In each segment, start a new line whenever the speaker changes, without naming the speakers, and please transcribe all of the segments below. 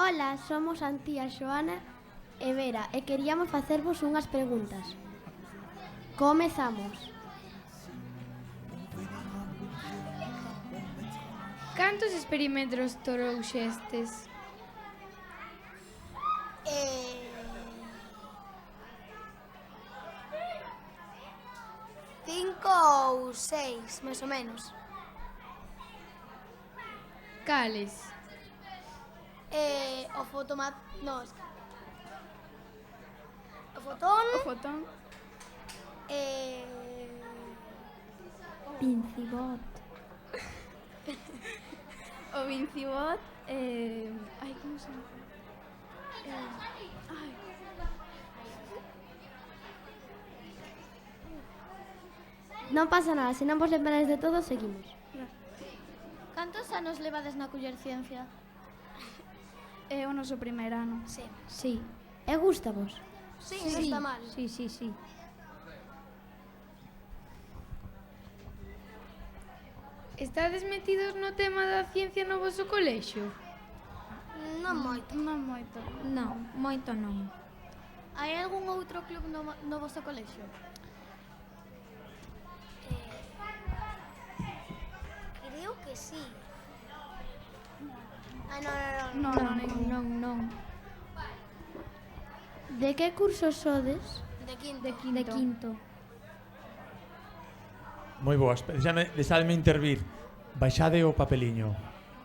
Ola, somos Antía, Xoana e Vera e queríamos facervos unhas preguntas. Comezamos.
Cantos experimentos trouxestes?
5 ou 6, máis ou menos.
Cales?
O fotomat... No, o fotón...
O fotón?
Pincibot.
O vincibot? Ai, como se chama? Ai...
Non pasa nada, se non vos lembrades de todo, seguimos.
Cantos anos levades na Culler Ciencia?
É o noso primeiro ano.
Sí.
Sí. E gústavos?
Sí, non está mal.
Sí, sí, sí.
Estades metidos no tema da ciencia no vosso colexio?
Non moito.
Non moito.
Non, moito non.
Hai algún outro club no vosso colexio? Creo que sí.
Non,
Non, non. De que curso sodes?
De quinto.
De quinto.
Moi boas, deixadme intervir. Baixade o papeliño.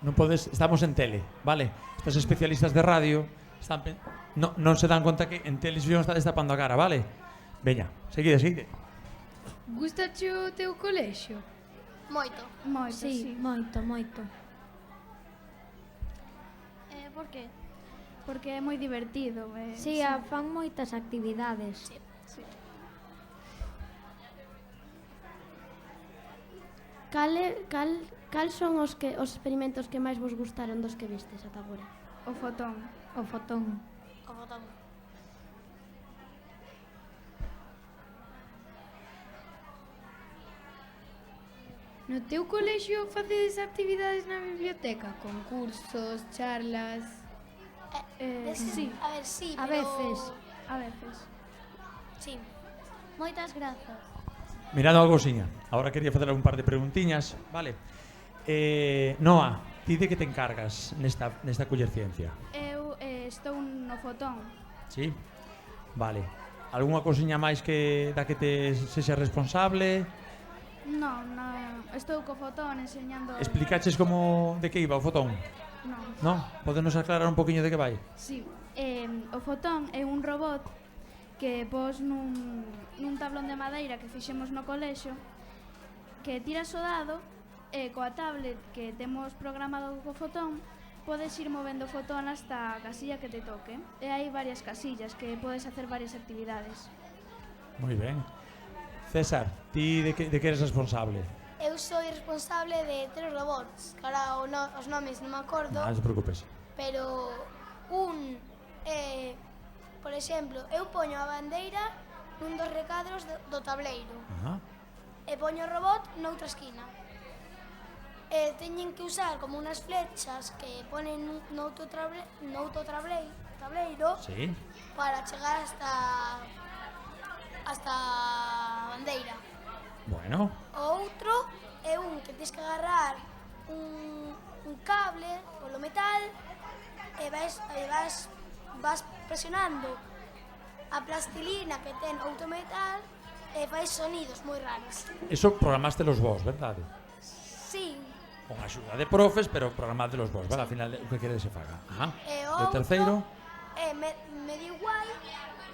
Non podes, estamos en tele, vale? Estos especialistas de radio non se dan conta que en televisión estades tapando a cara, vale? Veña, seguide.
Gustache o teu colexio?
Moito.
Moito,
Sí, moito.
Por qué?
Porque é moi divertido.
Sí, fan moitas actividades.
Sí.
Cal son os experimentos que máis vos gustaron dos que vistes ata agora?
O fotón.
O fotón.
O fotón.
No teu colexio facedes actividades na biblioteca? Concursos, charlas...
Sí. A ver, sí,
A
pero...
veces.
A veces.
Sí. Moitas grazas.
Mirando a cousiña. Agora quería facer un par de preguntiñas, vale? Noa, ti de que te encargas nesta Culler Ciencia?
Eu estou no fotón.
Sí? Vale. Algúnha cousiña máis da que te sexa responsable?
Non, estou co fotón enseñando...
Explicaches como de que iba o fotón?
Non.
Non? Podenos aclarar un poquinho de que vai?
Sí, o fotón é un robot que pos nun tablón de madeira que fixemos no colexio, que tiras o dado e coa tablet que temos programado co fotón podes ir movendo o fotón hasta a casilla que te toque. E hai varias casillas que podes hacer varias actividades.
Moi ben. César, ti de que eres responsable?
Eu sou responsable de 3 robots, que ahora os nomes non me acordo,
Non se preocupes.
pero por exemplo, eu poño a bandeira nun dos recadros do tableiro
Ajá.
e poño o robot noutra esquina. Teñen que usar como unas flechas que ponen noutro tableiro
Sí.
para chegar hasta a bandeira.
Bueno.
O outro é un que tens que agarrar un cable polo metal e vas presionando a plastilina que ten outro metal e fai sonidos moi raros.
Eso programaste los vos, verdade?
Sí.
Con axuda de profes, pero programaste los vos, vale? Al final, o que queredes se faga. Ajá.
E
E
o
o terceiro?
é medio igual,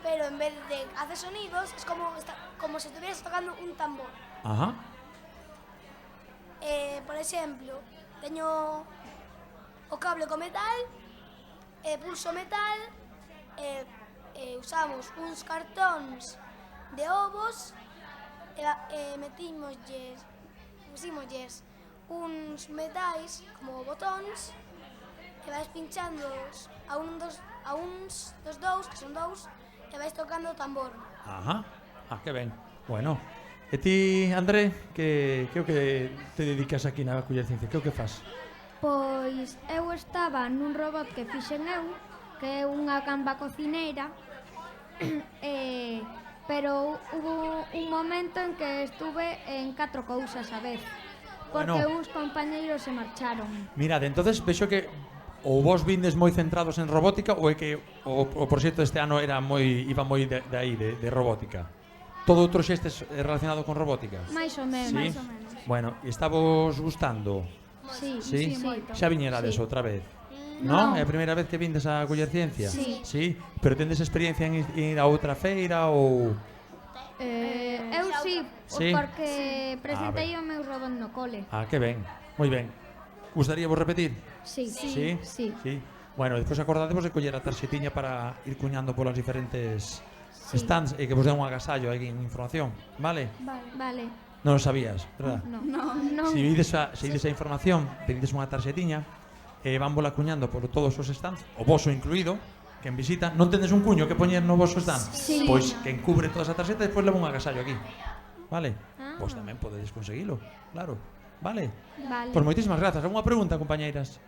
pero en vez de hacer sonidos es como se estuvieras tocando un tambor.
Ajá.
Por exemplo, teño o cable co metal, pulso metal, usamos uns cartóns de ovos, pusimosles uns metais como botóns e vais pinchándoos a uns dos dous, que son dous, e vais tocando o tambor.
Ajá. Ah, que ben. Bueno. E ti, André, que o que te dedicas aquí na Culler Ciencia? Que o que fas?
Pois eu estaba nun robot que fixen eu, que é unha gamba cocineira, pero hubo un momento en que estuve en 4 cousas a vez, porque
Bueno.
uns compañeiros se marcharon.
Mirade, entonces vexo que ou vos vindes moi centrados en robótica ou é que o proxecto este ano iba moi de aí, de robótica. Todo outro xestes relacionado con robótica?
Mais ou menos.
Sí?
Máis ou menos.
Bueno, e estabos gustando?
Sí,
Sí?
moito.
Xa viñerades
Sí.
outra vez?
Non.
Non? É a primeira vez que vindes a coller ciencia?
Sí.
Sí? Pero tendes experiencia en ir a outra feira ou...
Eu sí,
Sí?
porque presentei
ben.
o meu robot no cole.
Ah, que ben, moi ben. Gustaría vos repetir?
Sí.
Sí?
Sí.
Sí. Bueno, despois acordadevos de coller a tarxetiña para ir cuñando polas diferentes stands e que vos den un agasallo aí en información, vale?
Vale.
Non o sabías, verdad?
Non.
Se ides a información, pedides unha tarxetiña e van vola cuñando por todos os stands, o voso incluído, que en visita, non tendes un cuño que poñer no voso stand?
Sí.
Pois que encubre toda esa tarxeta e despois leva un agasallo aquí. Vale?
Ah.
Pois tamén podedes conseguilo, claro. Vale?
Vale.
Pois moitísimas grazas. Alguna pregunta, compañeiras?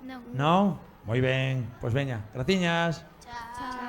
Non.
Non? Moi ben. Pois veña, graciñas.
Chao.